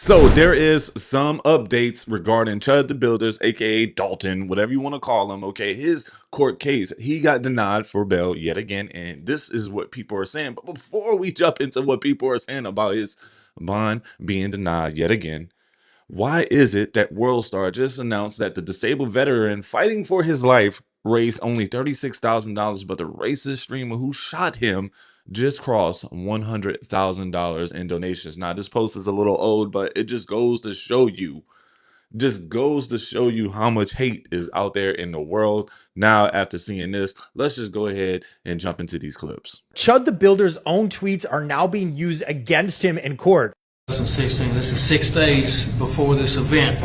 So there is some updates regarding Chud the Builders, aka Dalton, whatever you want to call him. Okay, his court case, he got denied for bail yet again, and this is what people are saying. But before we jump into what people are saying about his bond being denied yet again, why is it that WorldStar just announced that the disabled veteran fighting for his life raised only $36,000, but the racist streamer who shot him just crossed $100,000 in donations? Now, this post is a little old, but it just goes to show you how much hate is out there in the world. Now, after seeing this, let's just go ahead and jump into these clips. Chud the Builder's own tweets are now being used against him in court. 2016, this is 6 days before this event.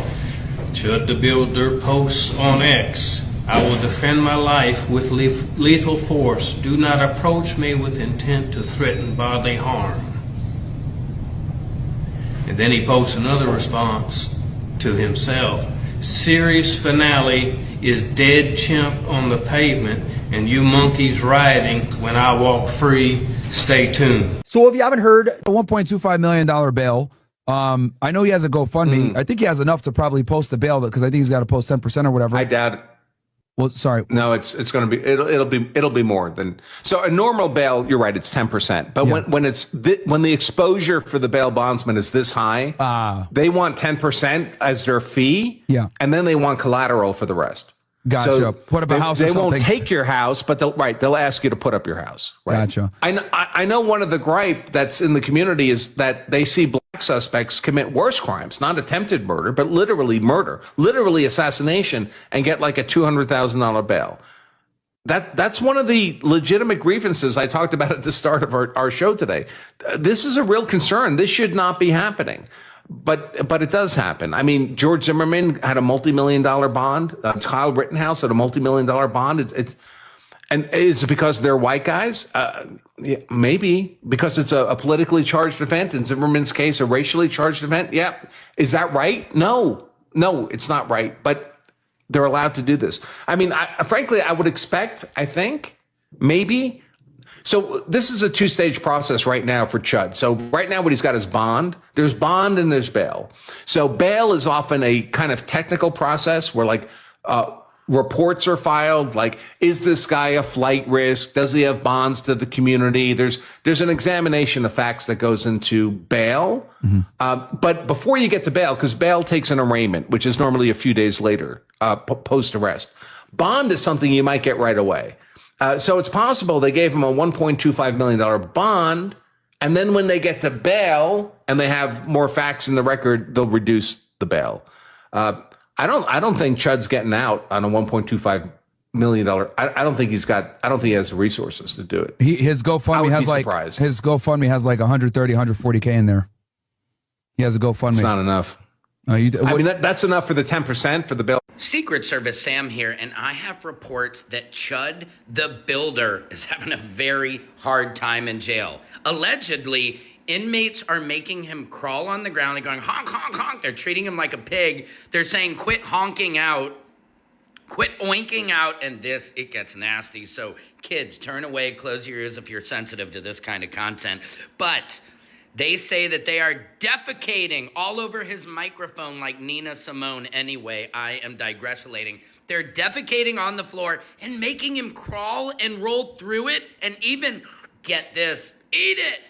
Chud the Builder posts on X, I will defend my life with lethal force. Do not approach me with intent to threaten bodily harm. And then he posts another response to himself. Series finale is dead chimp on the pavement and you monkeys rioting when I walk free. Stay tuned. So if you haven't heard, a $1.25 million bail. I know he has a GoFundMe. I think he has enough to probably post the bail because I think he's got to post 10% or whatever. I doubt it. Well, sorry. No, it's going to be it'll be more than so a normal bail. You're right, it's 10%. But Yeah. when the exposure for the bail bondsman is this high, they want 10% as their fee. Yeah. And then they want collateral for the rest. Gotcha. So put up a house or they something. won't take your house, but they'll ask you to put up your house. Right? Gotcha. I know one of the gripe that's in the community is that they see black suspects commit worse crimes, not attempted murder, but literally murder, literally assassination, and get like a $200,000 bail. That's one of the legitimate grievances I talked about at the start of our show today. This is a real concern. This should not be happening. But it does happen. I mean, George Zimmerman had a multi-million-dollar bond. Kyle Rittenhouse had a multi-million-dollar bond. And is it because they're white guys? Yeah, maybe because it's a politically charged event. In Zimmerman's case, a racially charged event. Yeah, is that right? No, it's not right. But they're allowed to do this. I mean, frankly, I would expect. I think maybe. So this is a two-stage process right now for Chud. So right now what he's got is bond. There's bond and there's bail. So bail is often a kind of technical process where like reports are filed, like, is this guy a flight risk? Does he have bonds to the community? There's an examination of facts that goes into bail. Mm-hmm. But before you get to bail, because bail takes an arraignment, which is normally a few days later, post-arrest. Bond is something you might get right away. So it's possible they gave him a $1.25 million bond, and then when they get to bail and they have more facts in the record, they'll reduce the bail. I don't think Chud's getting out on a $1.25 million. I don't think he has the resources to do it. His GoFundMe has like 130, 140K in there. He has a GoFundMe. It's not enough. I mean, that's enough for the 10% for the bail. Secret Service Sam here, and I have reports that Chud the Builder is having a very hard time in jail. Allegedly, inmates are making him crawl on the ground. They're going, honk, honk, honk. They're treating him like a pig. They're saying, quit honking out, quit oinking out, and it gets nasty. So kids, turn away, close your ears if you're sensitive to this kind of content. But they say that they are defecating all over his microphone like Nina Simone. Anyway, I am digressulating. They're defecating on the floor and making him crawl and roll through it and even, get this, eat it.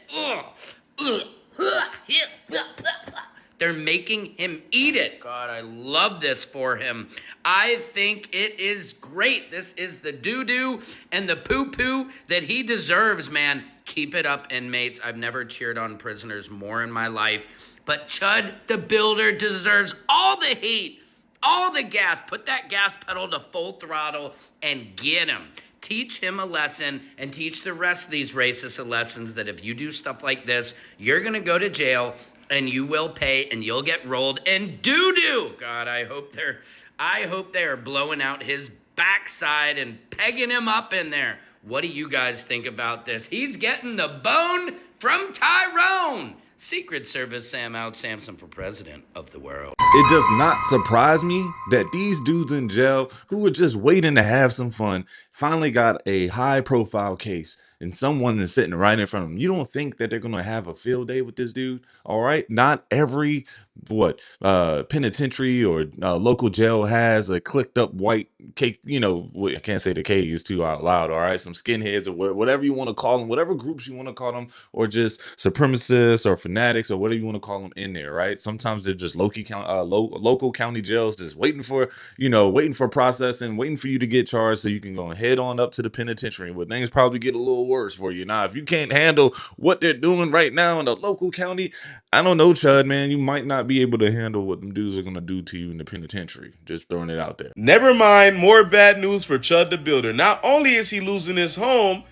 They're making him eat it. God, I love this for him. I think it is great. This is the doo-doo and the poo-poo that he deserves, man. Keep it up, inmates. I've never cheered on prisoners more in my life. But Chud the Builder deserves all the heat, all the gas. Put that gas pedal to full throttle and get him. Teach him a lesson and teach the rest of these racists a lessons that if you do stuff like this, you're going to go to jail and you will pay and you'll get rolled in doo-doo. God, I hope they are blowing out his backside and pegging him up in there. What do you guys think about this? He's getting the bone from Tyrone. Secret Service Sam out. Samson for president of the world. It does not surprise me that these dudes in jail who were just waiting to have some fun finally got a high profile case and someone is sitting right in front of them. You don't think that they're going to have a field day with this dude? All right. Not every penitentiary or local jail has a clicked up white cake. I can't say the K is too out loud. All right. Some skinheads or whatever you want to call them, whatever groups you want to call them, or just supremacists or fanatics or whatever you want to call them in there. Right. Sometimes they're just local county jails just waiting for processing, waiting for you to get charged so you can go and head on up to the penitentiary where things probably get a little worse for you. Now, if you can't handle what they're doing right now in the local county, I don't know, Chud, man, you might not be able to handle what them dudes are going to do to you in the penitentiary. Just throwing it out there. Never mind, more bad news for Chud the Builder. Not only is he losing his home,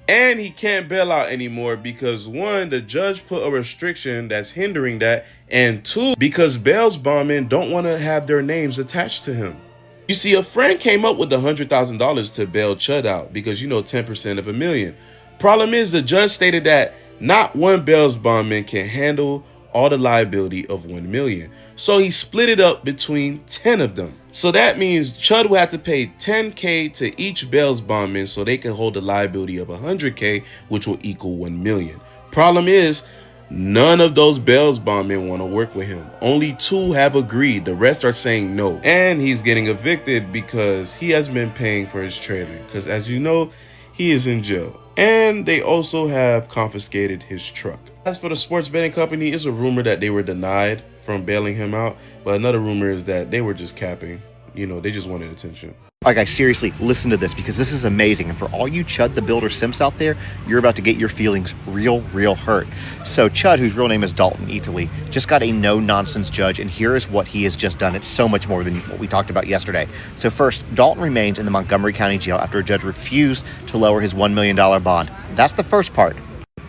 and he can't bail out anymore because 1, the judge put a restriction that's hindering that, and 2, because bail's bondmen don't want to have their names attached to him. You see, a friend came up with $100,000 to bail Chud out because 10% of $1 million. Problem is, the judge stated that not one bail's bondman can handle all the liability of $1 million. So he split it up between 10 of them. So that means Chud will have to pay $10K to each bail's bondman so they can hold the liability of $100K, which will equal $1 million. Problem is, none of those bail's bondmen want to work with him. Only 2 have agreed. The rest are saying no. And he's getting evicted because he has been paying for his trailer. Because as you know, he is in jail. And they also have confiscated his truck. As for the sports betting company, it's a rumor that they were denied from bailing him out. But another rumor is that they were just capping. They just wanted attention. All right, guys, seriously, listen to this because this is amazing. And for all you Chud the Builder simps out there, you're about to get your feelings real hurt. So Chud, whose real name is Dalton Etherly, just got a no-nonsense judge, and here is what he has just done. It's so much more than what we talked about yesterday. So first, Dalton remains in the Montgomery County Jail after a judge refused to lower his $1 million bond. That's the first part.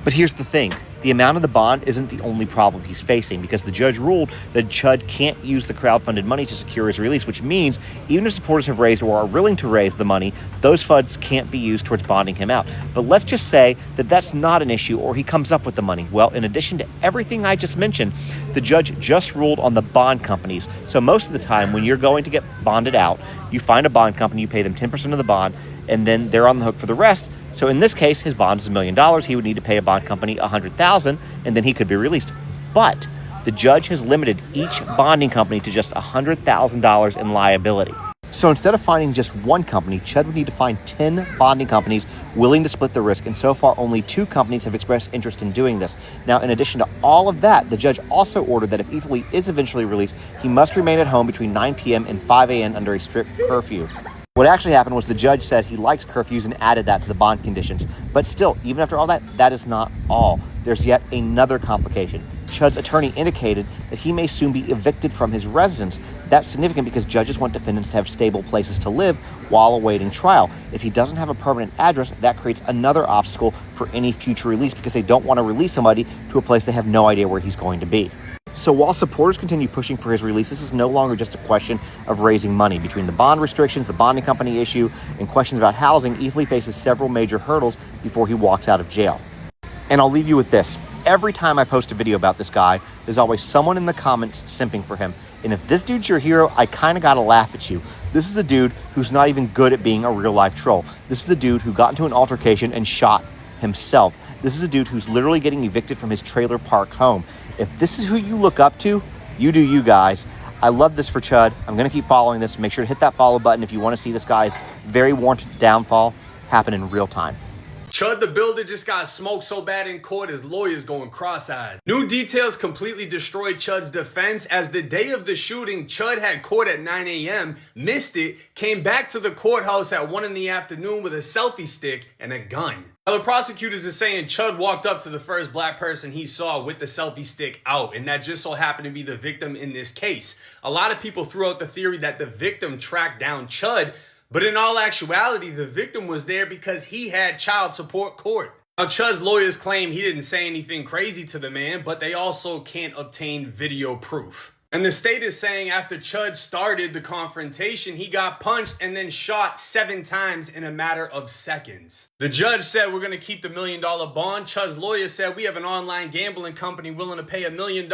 But here's the thing. The amount of the bond isn't the only problem he's facing because the judge ruled that Chud can't use the crowdfunded money to secure his release, which means even if supporters have raised or are willing to raise the money, those funds can't be used towards bonding him out. But let's just say that that's not an issue or he comes up with the money. Well, in addition to everything I just mentioned, the judge just ruled on the bond companies. So most of the time when you're going to get bonded out, you find a bond company, you pay them 10% of the bond, and then they're on the hook for the rest. So in this case, his bond is $1 million. He would need to pay a bond company $100,000, and then he could be released. But the judge has limited each bonding company to just $100,000 in liability. So instead of finding just one company, Chud would need to find 10 bonding companies willing to split the risk, and so far only 2 companies have expressed interest in doing this. Now, in addition to all of that, the judge also ordered that if Etherly is eventually released, he must remain at home between 9 p.m. and 5 a.m. under a strict curfew. What actually happened was the judge said he likes curfews and added that to the bond conditions. But still, even after all that, that is not all. There's yet another complication. Chud's attorney indicated that he may soon be evicted from his residence. That's significant because judges want defendants to have stable places to live while awaiting trial. If he doesn't have a permanent address, that creates another obstacle for any future release because they don't want to release somebody to a place they have no idea where he's going to be. So while supporters continue pushing for his release, this is no longer just a question of raising money. Between the bond restrictions, the bonding company issue, and questions about housing, Etherly faces several major hurdles before he walks out of jail. And I'll leave you with this. Every time I post a video about this guy, there's always someone in the comments simping for him. And if this dude's your hero, I kind of got to laugh at you. This is a dude who's not even good at being a real-life troll. This is a dude who got into an altercation and shot himself. This is a dude who's literally getting evicted from his trailer park home. If this is who you look up to, you do you guys. I love this for Chud. I'm going to keep following this. Make sure to hit that follow button if you want to see this guy's very warranted downfall happen in real time. Chud the Builder just got smoked so bad in court, his lawyers going cross-eyed. New details completely destroyed Chud's defense as the day of the shooting, Chud had court at 9 a.m., missed it, came back to the courthouse at 1 in the afternoon with a selfie stick and a gun. Now the prosecutors are saying Chud walked up to the first black person he saw with the selfie stick out, and that just so happened to be the victim in this case. A lot of people threw out the theory that the victim tracked down Chud, but in all actuality, the victim was there because he had child support court. Now, Chud's lawyers claim he didn't say anything crazy to the man, but they also can't obtain video proof. And the state is saying after Chud started the confrontation, he got punched and then shot 7 times in a matter of seconds. The judge said we're going to keep the $1 million bond. Chud's lawyer said we have an online gambling company willing to pay $1 million.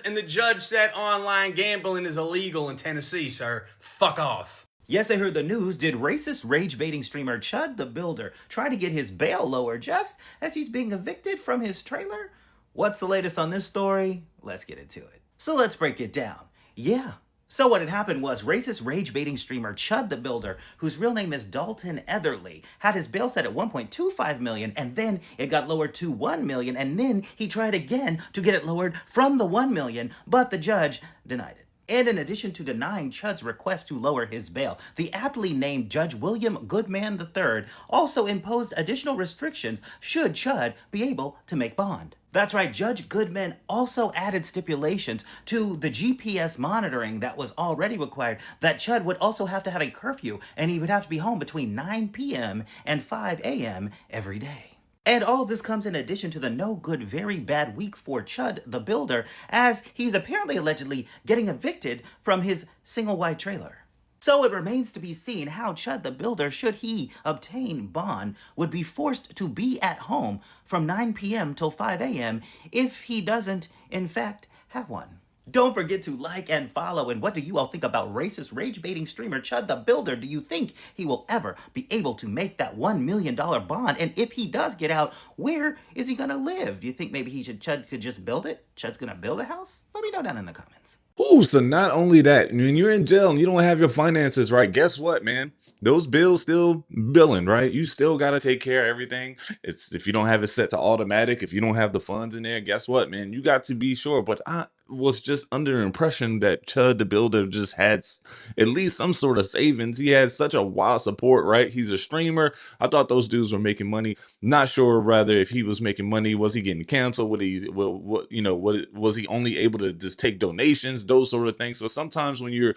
And the judge said online gambling is illegal in Tennessee, sir. Fuck off. Yes, I heard the news. Did racist rage-baiting streamer Chud the Builder try to get his bail lowered just as he's being evicted from his trailer? What's the latest on this story? Let's get into it. So let's break it down. Yeah. So what had happened was racist rage-baiting streamer Chud the Builder, whose real name is Dalton Etherly, had his bail set at $1.25 million, and then it got lowered to $1 million, and then he tried again to get it lowered from the $1 million, but the judge denied it. And in addition to denying Chud's request to lower his bail, the aptly named Judge William Goodman III also imposed additional restrictions should Chud be able to make bond. That's right, Judge Goodman also added stipulations to the GPS monitoring that was already required that Chud would also have to have a curfew and he would have to be home between 9 p.m. and 5 a.m. every day. And all of this comes in addition to the no good, very bad week for Chud the Builder, as he's apparently allegedly getting evicted from his single wide trailer. So it remains to be seen how Chud the Builder, should he obtain bond, would be forced to be at home from 9 p.m. till 5 a.m. if he doesn't, in fact, have one. Don't forget to like and follow. And what do you all think about racist rage-baiting streamer Chud the Builder? Do you think he will ever be able to make that $1 million bond? And if he does get out, where is he gonna live? Do you think maybe Chud could just build it? Chud's gonna build a house? Let me know down in the comments. Ooh, so not only that, when you're in jail and you don't have your finances right, guess what, man? Those bills still billing, right? You still got to take care of everything. It's if you don't have it set to automatic, if you don't have the funds in there, guess what, man? You got to be sure. But I was just under the impression that Chud the Builder just had at least some sort of savings. He had such a wild support, right? He's a streamer. I thought those dudes were making money. Not sure rather if he was making money. Was he getting canceled? What was he only able to just take donations? Those sort of things. So sometimes when you're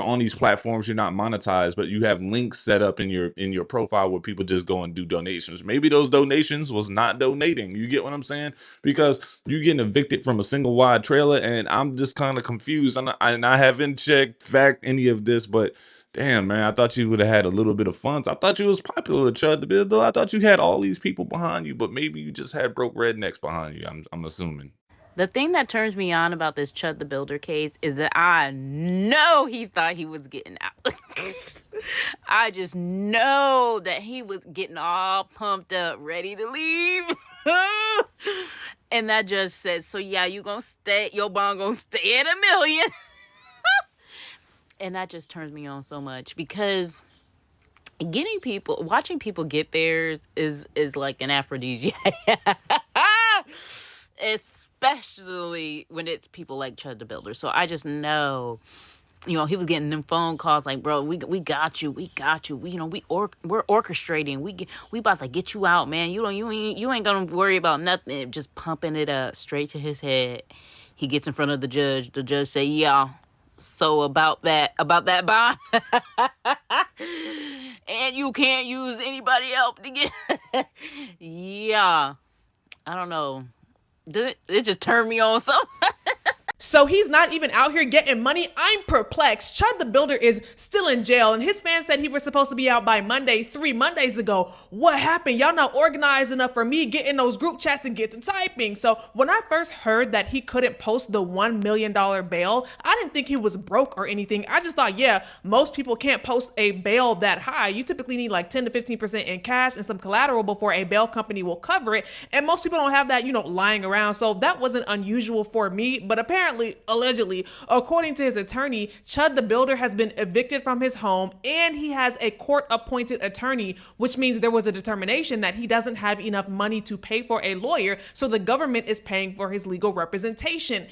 on these platforms, you're not monetized, but you have links set up in your profile where people just go and do donations. Maybe those donations was not donating. You get what I'm saying? Because you're getting evicted from a single wide trailer, and I'm just kind of confused. And I haven't checked fact any of this, but damn, man, I thought you would have had a little bit of funds. I thought you was popular, Chud the Builder. I thought you had all these people behind you, but maybe you just had broke rednecks behind you. I'm assuming. The thing that turns me on about this Chud the Builder case is that I know he thought he was getting out. I just know that he was getting all pumped up, ready to leave. And that judge said, so yeah, your bond gonna stay at $1 million. And that just turns me on so much, because watching people get theirs is like an aphrodisiac. Especially when it's people like Chud the Builder. So I just know, he was getting them phone calls like, bro, we got you. We're orchestrating. We about to get you out, man. You ain't gonna worry about nothing. Just pumping it up straight to his head. He gets in front of the judge. The judge say, yeah. So about that bond, and you can't use anybody else to get. Yeah, I don't know. It just turned me on so. So he's not even out here getting money? I'm perplexed. Chud the Builder is still in jail, and his fans said he was supposed to be out by Monday, 3 Mondays ago. What happened? Y'all not organized enough for me getting those group chats and get to typing. So when I first heard that he couldn't post the $1 million bail, I didn't think he was broke or anything. I just thought, yeah, most people can't post a bail that high. You typically need like 10 to 15% in cash and some collateral before a bail company will cover it. And most people don't have that, lying around. So that wasn't unusual for me, but apparently, allegedly, according to his attorney, Chud the Builder has been evicted from his home, and he has a court-appointed attorney, which means there was a determination that he doesn't have enough money to pay for a lawyer, so the government is paying for his legal representation.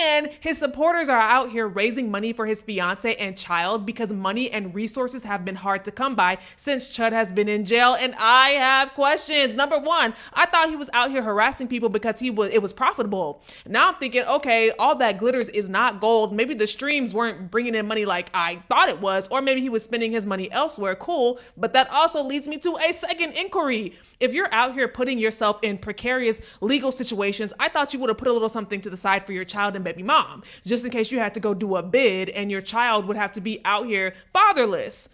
And his supporters are out here raising money for his fiance and child because money and resources have been hard to come by since Chud has been in jail. And I have questions. Number one, I thought he was out here harassing people because it was profitable. Now I'm thinking, okay, all that glitters is not gold. Maybe the streams weren't bringing in money like I thought it was, or maybe he was spending his money elsewhere. Cool. But that also leads me to a second inquiry. If you're out here putting yourself in precarious legal situations, I thought you would have put a little something to the side for your child child and baby mom, just in case you had to go do a bid and your child would have to be out here fatherless.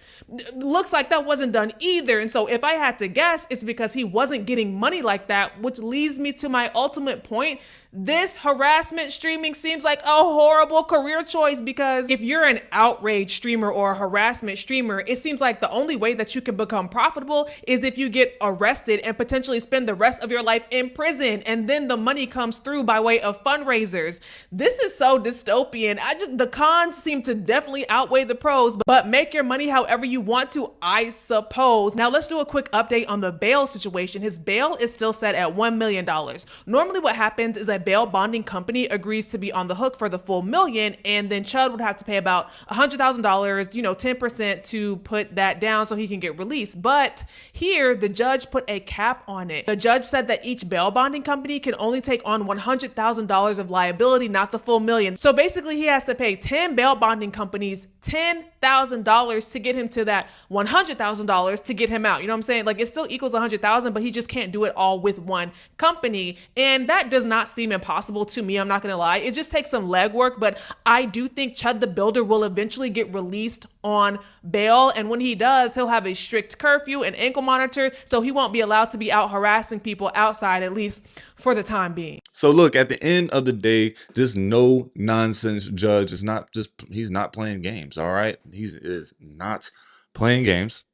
Looks like that wasn't done either. And so if I had to guess, it's because he wasn't getting money like that, which leads me to my ultimate point. This harassment streaming seems like a horrible career choice, because if you're an outrage streamer or a harassment streamer, it seems like the only way that you can become profitable is if you get arrested and potentially spend the rest of your life in prison, and then the money comes through by way of fundraisers. This is so dystopian. The cons seem to definitely outweigh the pros, but make your money however you want to, I suppose. Now let's do a quick update on the bail situation. His bail is still set at $1 million. Normally what happens is a bail bonding company agrees to be on the hook for the full million, and then Chud would have to pay about $100,000, 10% to put that down so he can get released. But here the judge put a cap on it. The judge said that each bail bonding company can only take on $100,000 of liability, not the full million. So basically he has to pay 10 bail bonding companies $10,000 to get him to that $100,000 to get him out. You know what I'm saying? Like, it still equals 100,000, but he just can't do it all with one company. And that does not seem impossible to me. I'm not going to lie. It just takes some legwork, but I do think Chud the Builder will eventually get released on bail. And when he does, he'll have a strict curfew and ankle monitor, so he won't be allowed to be out harassing people outside, at least for the time being. So look, at the end of the day, this no nonsense judge is not just, he's not playing games. All right. He is not playing games.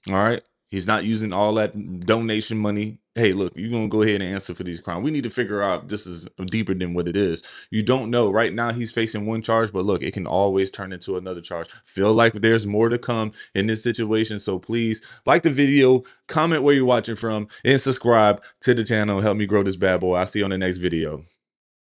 All right. He's not using all that donation money. Hey, look, you're going to go ahead and answer for these crimes. We need to figure out if this is deeper than what it is. You don't know. Right now, he's facing one charge, but look, it can always turn into another charge. Feel like there's more to come in this situation. So please like the video, comment where you're watching from, and subscribe to the channel. Help me grow this bad boy. I'll see you on the next video.